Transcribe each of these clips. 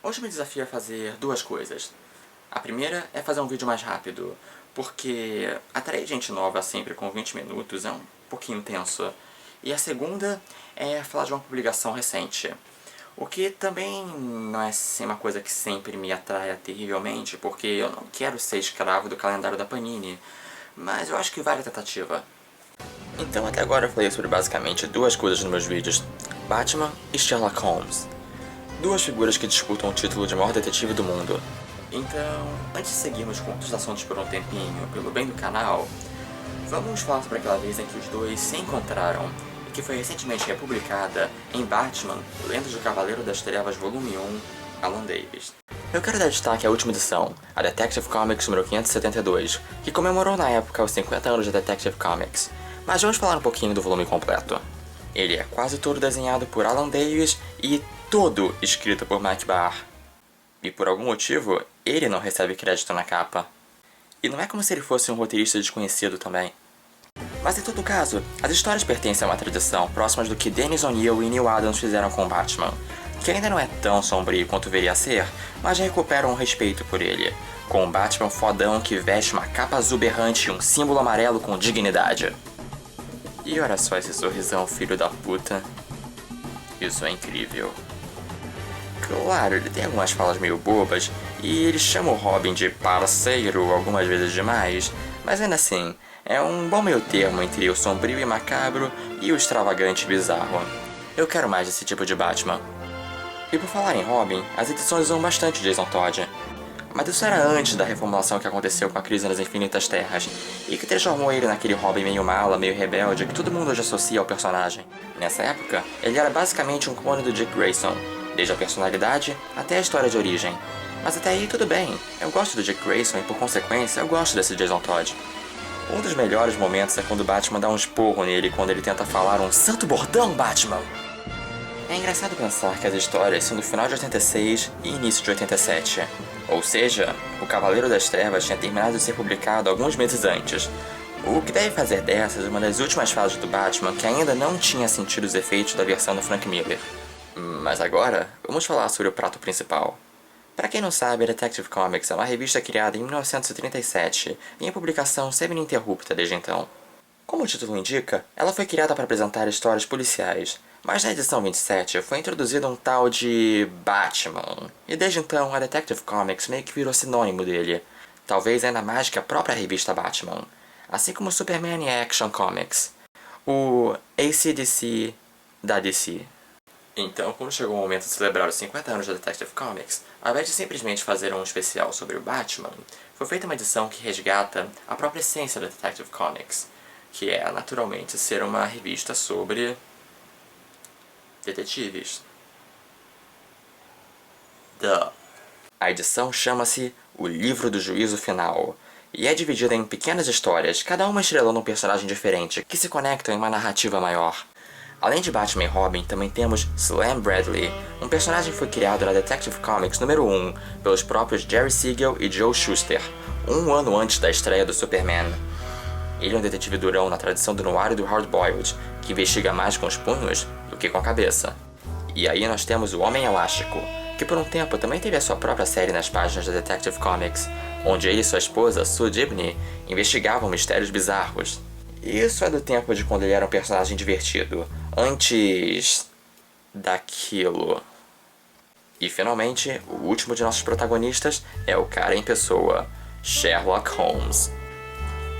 Hoje me desafio a fazer duas coisas. A primeira é fazer um vídeo mais rápido, porque atrair gente nova sempre com 20 minutos é um pouquinho tenso. E a segunda é falar de uma publicação recente. O que também não é uma coisa que sempre me atrai terrivelmente, porque eu não quero ser escravo do calendário da Panini, mas eu acho que vale a tentativa. Então até agora eu falei sobre basicamente duas coisas nos meus vídeos: Batman e Sherlock Holmes. Duas figuras que disputam o título de maior detetive do mundo. Então, antes de seguirmos com outros assuntos por um tempinho, pelo bem do canal, vamos falar sobre aquela vez em que os dois se encontraram, e que foi recentemente republicada em Batman, Lendas do Cavaleiro das Trevas, volume 1, Alan Davis. Eu quero dar destaque à última edição, a Detective Comics número 572, que comemorou na época os 50 anos da Detective Comics, mas vamos falar um pouquinho do volume completo. Ele é quase todo desenhado por Alan Davis e todo escrito por Mike Barr. E por algum motivo, ele não recebe crédito na capa. E não é como se ele fosse um roteirista desconhecido também. Mas em todo caso, as histórias pertencem a uma tradição próximas do que Dennis O'Neil e Neil Adams fizeram com Batman, que ainda não é tão sombrio quanto deveria ser, mas já recuperam um respeito por ele, com um Batman fodão que veste uma capa azul berrante e um símbolo amarelo com dignidade. E olha só esse sorrisão, filho da puta. Isso é incrível. Claro, ele tem algumas falas meio bobas, e ele chama o Robin de parceiro algumas vezes demais, mas ainda assim, é um bom meio termo entre o sombrio e macabro e o extravagante e bizarro. Eu quero mais desse tipo de Batman. E por falar em Robin, as edições usam bastante Jason Todd. Mas isso era antes da reformulação que aconteceu com a Crise nas Infinitas Terras, e que transformou ele naquele Robin meio mala, meio rebelde, que todo mundo hoje associa ao personagem. Nessa época, ele era basicamente um clone do Dick Grayson, desde a personalidade até a história de origem. Mas até aí tudo bem, eu gosto do Dick Grayson e por consequência eu gosto desse Jason Todd. Um dos melhores momentos é quando o Batman dá um esporro nele quando ele tenta falar um santo bordão, Batman! É engraçado pensar que as histórias são do final de 86 e início de 87. Ou seja, o Cavaleiro das Trevas tinha terminado de ser publicado alguns meses antes. O que deve fazer dessas uma das últimas fases do Batman que ainda não tinha sentido os efeitos da versão do Frank Miller. Mas agora, vamos falar sobre o prato principal. Para quem não sabe, a Detective Comics é uma revista criada em 1937 e em publicação semi-ininterrupta desde então. Como o título indica, ela foi criada para apresentar histórias policiais, mas na edição 27 foi introduzido um tal de Batman, e desde então a Detective Comics meio que virou sinônimo dele, talvez ainda mais que a própria revista Batman, assim como Superman e Action Comics, o AC/DC da DC. Então, quando chegou o momento de celebrar os 50 anos da Detective Comics, ao invés de simplesmente fazer um especial sobre o Batman, foi feita uma edição que resgata a própria essência da Detective Comics, que é, naturalmente, ser uma revista sobre detetives. A edição chama-se O Livro do Juízo Final, e é dividida em pequenas histórias, cada uma estrelando um personagem diferente, que se conectam em uma narrativa maior. Além de Batman e Robin, também temos Slam Bradley, um personagem que foi criado na Detective Comics número 1 pelos próprios Jerry Siegel e Joe Shuster, um ano antes da estreia do Superman. Ele é um detetive durão na tradição do noir e do hard-boiled, que investiga mais com os punhos do que com a cabeça. E aí nós temos o Homem Elástico, que por um tempo também teve a sua própria série nas páginas da Detective Comics, onde ele e sua esposa, Sue Dibney, investigavam mistérios bizarros. Isso é do tempo de quando ele era um personagem divertido, antes daquilo. E finalmente, o último de nossos protagonistas é o cara em pessoa, Sherlock Holmes.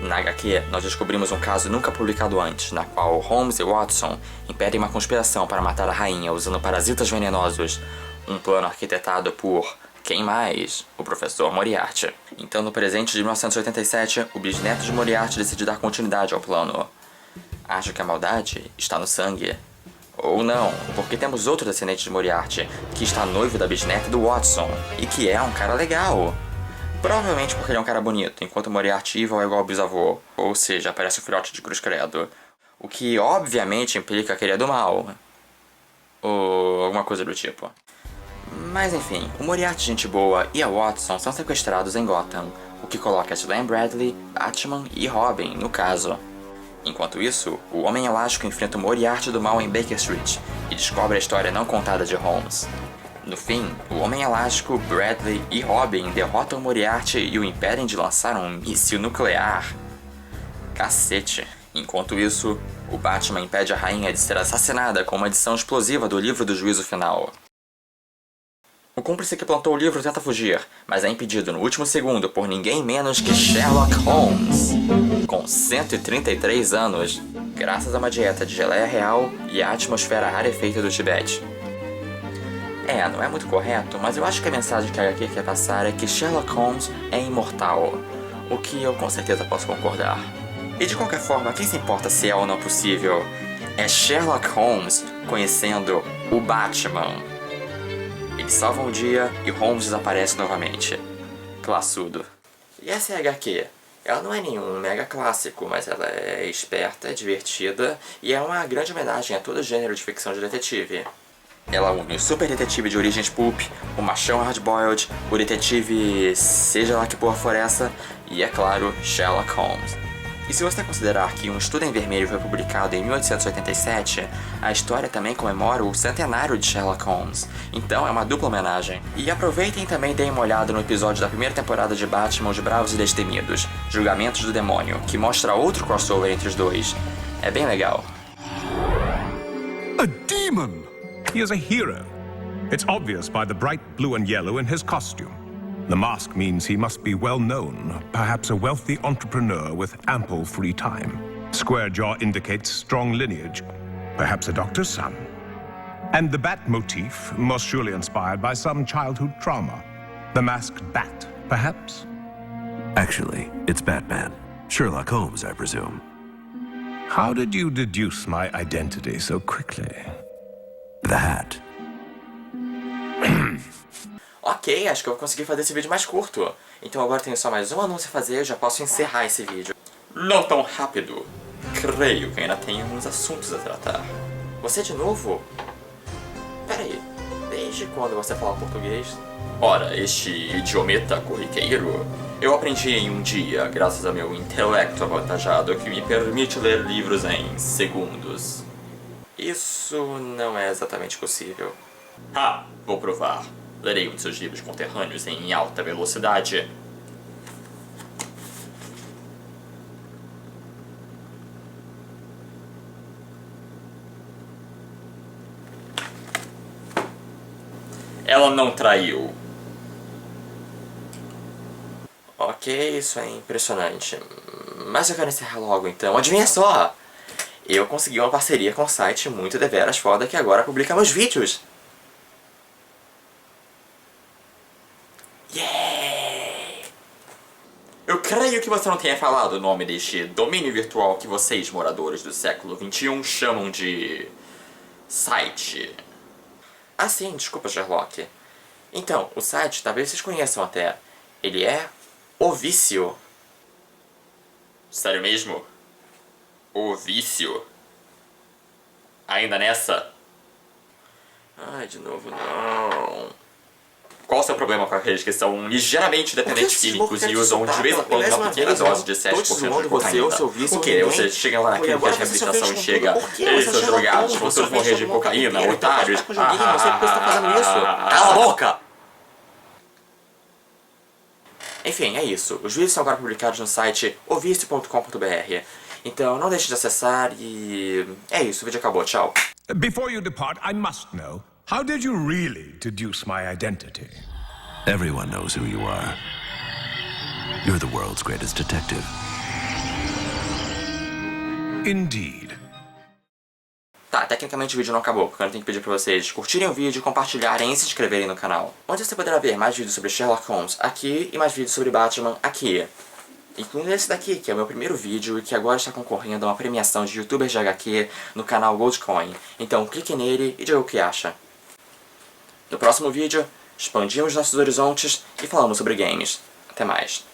Na HQ, nós descobrimos um caso nunca publicado antes, na qual Holmes e Watson impedem uma conspiração para matar a rainha usando parasitas venenosos, um plano arquitetado por quem mais? O professor Moriarty. Então, no presente de 1987, o bisneto de Moriarty decide dar continuidade ao plano. Acho que a maldade está no sangue. Ou não, porque temos outro descendente de Moriarty, que está noivo da bisneta do Watson, e que é um cara legal. Provavelmente porque ele é um cara bonito, enquanto Moriarty Evil é igual ao bisavô, ou seja, parece o filhote de Cruz Credo. O que obviamente implica que ele é do mal. Ou alguma coisa do tipo. Mas enfim, o Moriarty gente boa e a Watson são sequestrados em Gotham, o que coloca Slam Bradley, Batman e Robin no caso. Enquanto isso, o Homem Elástico enfrenta o Moriarty do mal em Baker Street e descobre a história não contada de Holmes. No fim, o Homem Elástico, Bradley e Robin derrotam Moriarty e o impedem de lançar um míssil nuclear. Cacete. Enquanto isso, o Batman impede a rainha de ser assassinada com uma adição explosiva do livro do juízo final. O cúmplice que plantou o livro tenta fugir, mas é impedido no último segundo por ninguém menos que Sherlock Holmes, com 133 anos, graças a uma dieta de geleia real e a atmosfera rarefeita do Tibete. Não é muito correto, mas eu acho que a mensagem que a HQ quer passar é que Sherlock Holmes é imortal, o que eu com certeza posso concordar. E de qualquer forma, quem se importa se é ou não possível? É Sherlock Holmes conhecendo o Batman. Eles salvam o dia e Holmes desaparece novamente. Classudo. E essa é a HQ. Ela não é nenhum mega clássico, mas ela é esperta, é divertida e é uma grande homenagem a todo gênero de ficção de detetive. Ela une o super detetive de origens pulp, o machão hardboiled, o detetive seja lá que porra for essa, e é claro, Sherlock Holmes. E se você considerar que Um Estudo em Vermelho foi publicado em 1887, a história também comemora o centenário de Sherlock Holmes, então é uma dupla homenagem. E aproveitem e também deem uma olhada no episódio da primeira temporada de Batman, Os Bravos e Destemidos, Julgamentos do Demônio, que mostra outro crossover entre os dois. É bem legal. A demon! He is a hero. It's obvious by the bright blue and yellow in his costume. The mask means he must be well known, perhaps a wealthy entrepreneur with ample free time. Square jaw indicates strong lineage, perhaps a doctor's son. And the bat motif, most surely inspired by some childhood trauma. The masked bat, perhaps? Actually, it's Batman. Sherlock Holmes, I presume. How did you deduce my identity so quickly? The hat. Ok, acho que eu vou conseguir fazer esse vídeo mais curto. Então agora tenho só mais um anúncio a fazer e já posso encerrar esse vídeo. Não tão rápido. Creio que ainda tenho uns assuntos a tratar. Você de novo? Pera aí, desde quando você fala português? Ora, este idiometa corriqueiro eu aprendi em um dia graças ao meu intelecto avantajado que me permite ler livros em segundos. Isso não é exatamente possível. Vou provar. Lerei um de seus livros conterrâneos em alta velocidade. Ela não traiu. Ok, isso é impressionante. Mas eu quero encerrar logo então. Adivinha só! Eu consegui uma parceria com um site muito deveras foda que agora publica meus vídeos. Yeah! Eu creio que você não tenha falado o nome deste domínio virtual que vocês, moradores do século XXI, chamam de... site. Ah sim, desculpa, Sherlock. Então, o site, talvez vocês conheçam até. Ele é O Vício. Sério mesmo? O Vício? Ainda nessa? Ai, de novo não. Qual o seu problema com aqueles que são ligeiramente dependentes químicos e usam de vez em quando uma pequena dose de 7% de cocaína? O que? Você chega lá na clínica de reabilitação e chega... Ei, seus drogados, vocês vão morrer de cocaína, otários. Você está fazendo isso? Cala a boca! Enfim, é isso. Os vídeos são agora publicados no site ovicio.com.br. Então não deixe de acessar e... é isso, o vídeo acabou, tchau. Before you depart, I must know, how did you really deduce my identity? Everyone knows who you are. You're the world's greatest detective. Indeed. Tá, tecnicamente o vídeo não acabou, porque eu tenho que pedir pra vocês curtirem o vídeo, compartilharem e se inscreverem no canal. Onde você poderá ver mais vídeos sobre Sherlock Holmes aqui e mais vídeos sobre Batman aqui. Incluindo esse daqui, que é o meu primeiro vídeo e que agora está concorrendo a uma premiação de youtubers de HQ no canal Goldcoin. Então clique nele e diga o que acha. No próximo vídeo, expandimos nossos horizontes e falamos sobre games. Até mais.